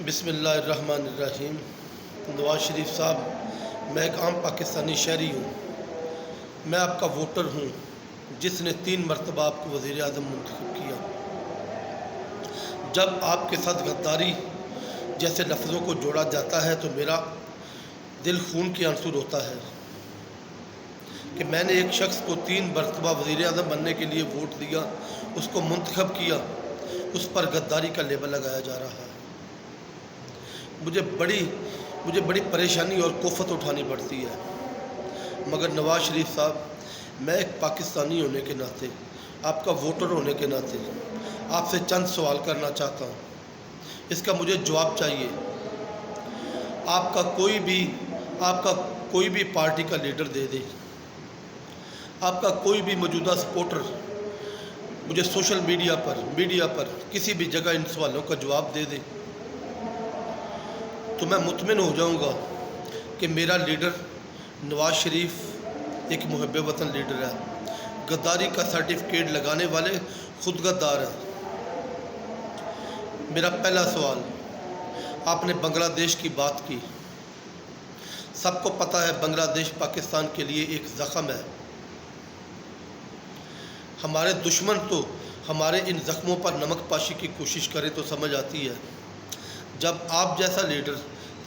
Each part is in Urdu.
بسم اللہ الرحمن الرحیم۔ نواز شریف صاحب، میں ایک عام پاکستانی شہری ہوں۔ میں آپ کا ووٹر ہوں جس نے 3 مرتبہ آپ کو وزیر اعظم منتخب کیا۔ جب آپ کے ساتھ غداری جیسے لفظوں کو جوڑا جاتا ہے تو میرا دل خون کے آنسو روتا ہے کہ میں نے ایک شخص کو 3 مرتبہ وزیر اعظم بننے کے لیے ووٹ دیا، اس کو منتخب کیا، اس پر غداری کا لیبل لگایا جا رہا ہے۔ مجھے بڑی پریشانی اور کوفت اٹھانی پڑتی ہے، مگر نواز شریف صاحب، میں ایک پاکستانی ہونے کے ناطے، آپ کا ووٹر ہونے کے ناطے آپ سے چند سوال کرنا چاہتا ہوں۔ اس کا مجھے جواب چاہیے۔ آپ کا کوئی بھی پارٹی کا لیڈر دے دے، آپ کا کوئی بھی موجودہ سپورٹر مجھے سوشل میڈیا پر کسی بھی جگہ ان سوالوں کا جواب دے دے تو میں مطمئن ہو جاؤں گا کہ میرا لیڈر نواز شریف ایک محب وطن لیڈر ہے۔ غداری کا سرٹیفکیٹ لگانے والے خود غدار ہیں۔ میرا پہلا سوال، آپ نے بنگلہ دیش کی بات کی۔ سب کو پتہ ہے بنگلہ دیش پاکستان کے لیے ایک زخم ہے۔ ہمارے دشمن تو ہمارے ان زخموں پر نمک پاشی کی کوشش کرے تو سمجھ آتی ہے۔ جب آپ جیسا لیڈر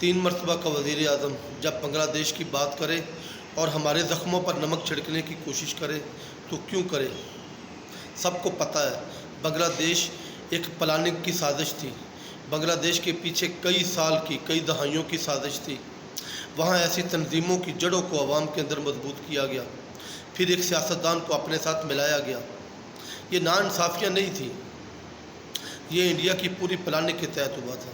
3 مرتبہ کا وزیر اعظم جب بنگلہ دیش کی بات کرے اور ہمارے زخموں پر نمک چھڑکنے کی کوشش کرے تو کیوں کرے؟ سب کو پتہ ہے بنگلہ دیش ایک پلاننگ کی سازش تھی۔ بنگلہ دیش کے پیچھے کئی سال کی، کئی دہائیوں کی سازش تھی۔ وہاں ایسی تنظیموں کی جڑوں کو عوام کے اندر مضبوط کیا گیا، پھر ایک سیاستدان کو اپنے ساتھ ملایا گیا۔ یہ ناانصافیاں نہیں تھیں، یہ انڈیا کی پوری پلاننگ کے تحت ہوا تھا۔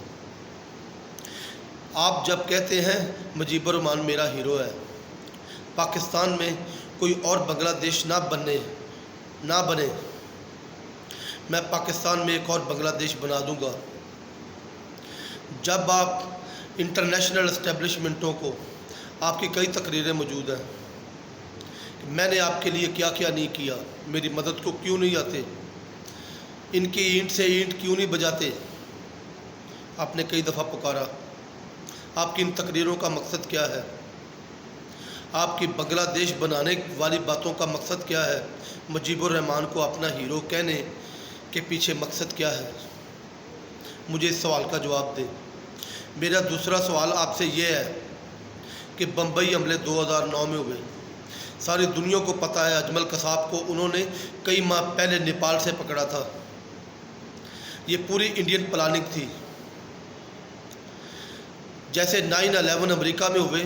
آپ جب کہتے ہیں مجیب الرحمان میرا ہیرو ہے، پاکستان میں کوئی اور بنگلہ دیش نہ بنے، میں پاکستان میں ایک اور بنگلہ دیش بنا دوں گا۔ جب آپ انٹرنیشنل اسٹیبلشمنٹوں کو، آپ کی کئی تقریریں موجود ہیں، میں نے آپ کے لیے کیا کیا نہیں کیا، میری مدد کو کیوں نہیں آتے، ان کی اینٹ سے اینٹ کیوں نہیں بجاتے، آپ نے کئی دفعہ پکارا۔ آپ کی ان تقریروں کا مقصد کیا ہے؟ آپ کی بنگلہ دیش بنانے والی باتوں کا مقصد کیا ہے؟ مجیب الرحمان کو اپنا ہیرو کہنے کے پیچھے مقصد کیا ہے؟ مجھے اس سوال کا جواب دیں۔ میرا دوسرا سوال آپ سے یہ ہے کہ بمبئی حملے 2009 میں ہوئے، ساری دنیا کو پتہ ہے اجمل قصاب کو انہوں نے کئی ماہ پہلے نیپال سے پکڑا تھا۔ یہ پوری انڈین پلاننگ تھی۔ جیسے 9/11 امریکہ میں ہوئے،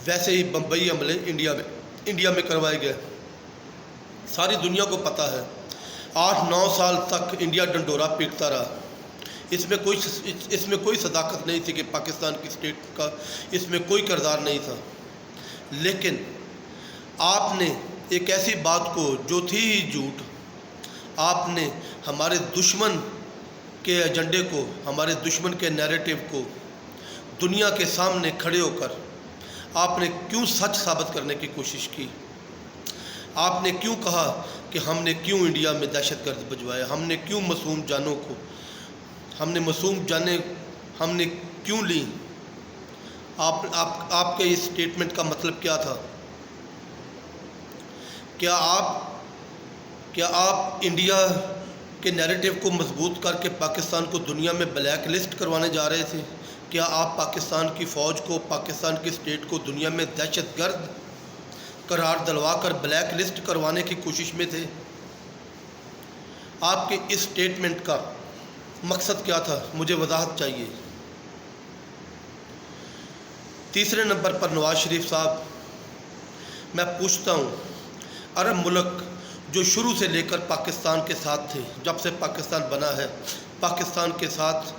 ویسے ہی بمبئی حملے انڈیا میں کروائے گئے۔ ساری دنیا کو پتہ ہے 8-9 سال تک انڈیا ڈنڈورا پیٹتا رہا۔ اس میں کوئی صداقت نہیں تھی کہ پاکستان کی اسٹیٹ کا اس میں کوئی کردار نہیں تھا، لیکن آپ نے ایک ایسی بات کو جو تھی ہی جھوٹ، آپ نے ہمارے دشمن کے ایجنڈے کو، ہمارے دشمن کے نیریٹو کو دنیا کے سامنے کھڑے ہو کر آپ نے کیوں سچ ثابت کرنے کی کوشش کی؟ آپ نے کیوں کہا کہ ہم نے کیوں انڈیا میں دہشت گرد بھجوائے، ہم نے کیوں معصوم جانوں کو، ہم نے معصوم جانیں ہم نے کیوں لیں؟ آپ کے اس سٹیٹمنٹ کا مطلب کیا تھا؟ کیا آپ انڈیا کے نیریٹو کو مضبوط کر کے پاکستان کو دنیا میں بلیک لسٹ کروانے جا رہے تھے؟ کیا آپ پاکستان کی فوج کو، پاکستان کی اسٹیٹ کو دنیا میں دہشت گرد قرار دلوا کر بلیک لسٹ کروانے کی کوشش میں تھے؟ آپ کے اس سٹیٹمنٹ کا مقصد کیا تھا؟ مجھے وضاحت چاہیے۔ تیسرے نمبر پر نواز شریف صاحب، میں پوچھتا ہوں، عرب ملک جو شروع سے لے کر پاکستان کے ساتھ تھے، جب سے پاکستان بنا ہے پاکستان کے ساتھ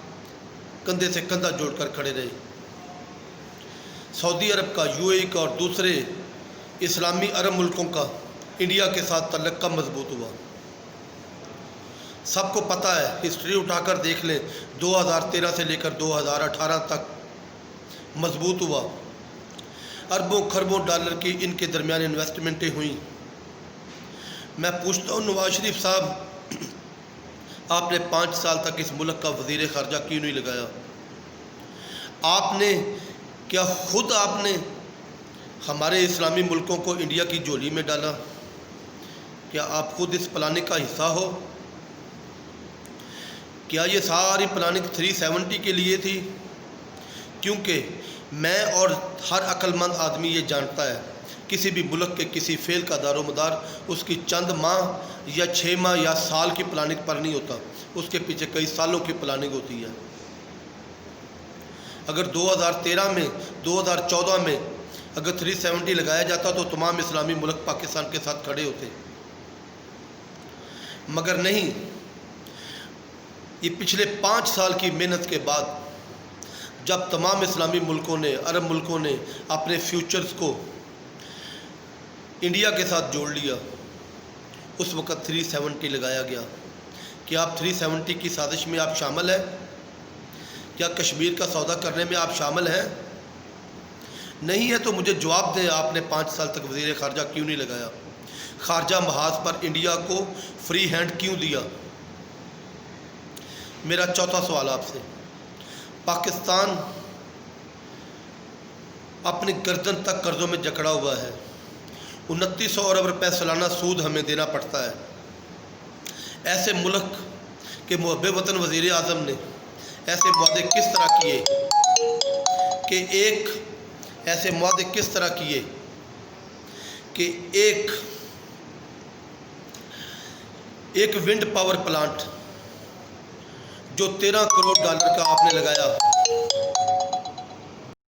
کندھے سے کندھا جوڑ کر کھڑے رہے۔ سعودی عرب کا، UAE کا اور دوسرے اسلامی عرب ملکوں کا انڈیا کے ساتھ تعلق کب مضبوط ہوا؟ سب کو پتہ ہے، ہسٹری اٹھا کر دیکھ لیں، 2013 سے لے کر 2018 تک مضبوط ہوا۔ اربوں خربوں ڈالر کی ان کے درمیان انویسٹمنٹیں ہوئیں۔ میں پوچھتا ہوں نواز شریف صاحب، آپ نے 5 سال تک اس ملک کا وزیر خارجہ کیوں نہیں لگایا؟ آپ نے کیا خود آپ نے ہمارے اسلامی ملکوں کو انڈیا کی جھولی میں ڈالا؟ کیا آپ خود اس پلاننگ کا حصہ ہو؟ کیا یہ ساری پلاننگ 370 کے لیے تھی؟ کیونکہ میں اور ہر عقل مند آدمی یہ جانتا ہے کسی بھی ملک کے کسی فعل کا دار و مدار اس کی چند ماہ یا 6 ماہ یا سال کی پلاننگ پر نہیں ہوتا، اس کے پیچھے کئی سالوں کی پلاننگ ہوتی ہے۔ اگر 2013 میں 2014 میں اگر 370 لگایا جاتا تو تمام اسلامی ملک پاکستان کے ساتھ کھڑے ہوتے، مگر نہیں۔ یہ پچھلے 5 سال کی محنت کے بعد جب تمام اسلامی ملکوں نے، عرب ملکوں نے اپنے فیوچرز کو انڈیا کے ساتھ جوڑ لیا، اس وقت 370 لگایا گیا۔ کیا آپ 370 کی سازش میں آپ شامل ہیں؟ کیا کشمیر کا سودا کرنے میں آپ شامل ہیں؟ نہیں ہے تو مجھے جواب دیں، آپ نے 5 سال تک وزیر خارجہ کیوں نہیں لگایا؟ خارجہ محاذ پر انڈیا کو فری ہینڈ کیوں دیا؟ میرا چوتھا سوال آپ سے، پاکستان اپنی گردن تک قرضوں میں جکڑا ہوا ہے، 2900 ارب روپے سالانہ سود ہمیں دینا پڑتا ہے۔ ایسے ملک کے محب وطن وزیر اعظم نے ایسے معاہدے کس طرح کیے کہ ایک ونڈ پاور پلانٹ جو $13 کروڑ کا آپ نے لگایا،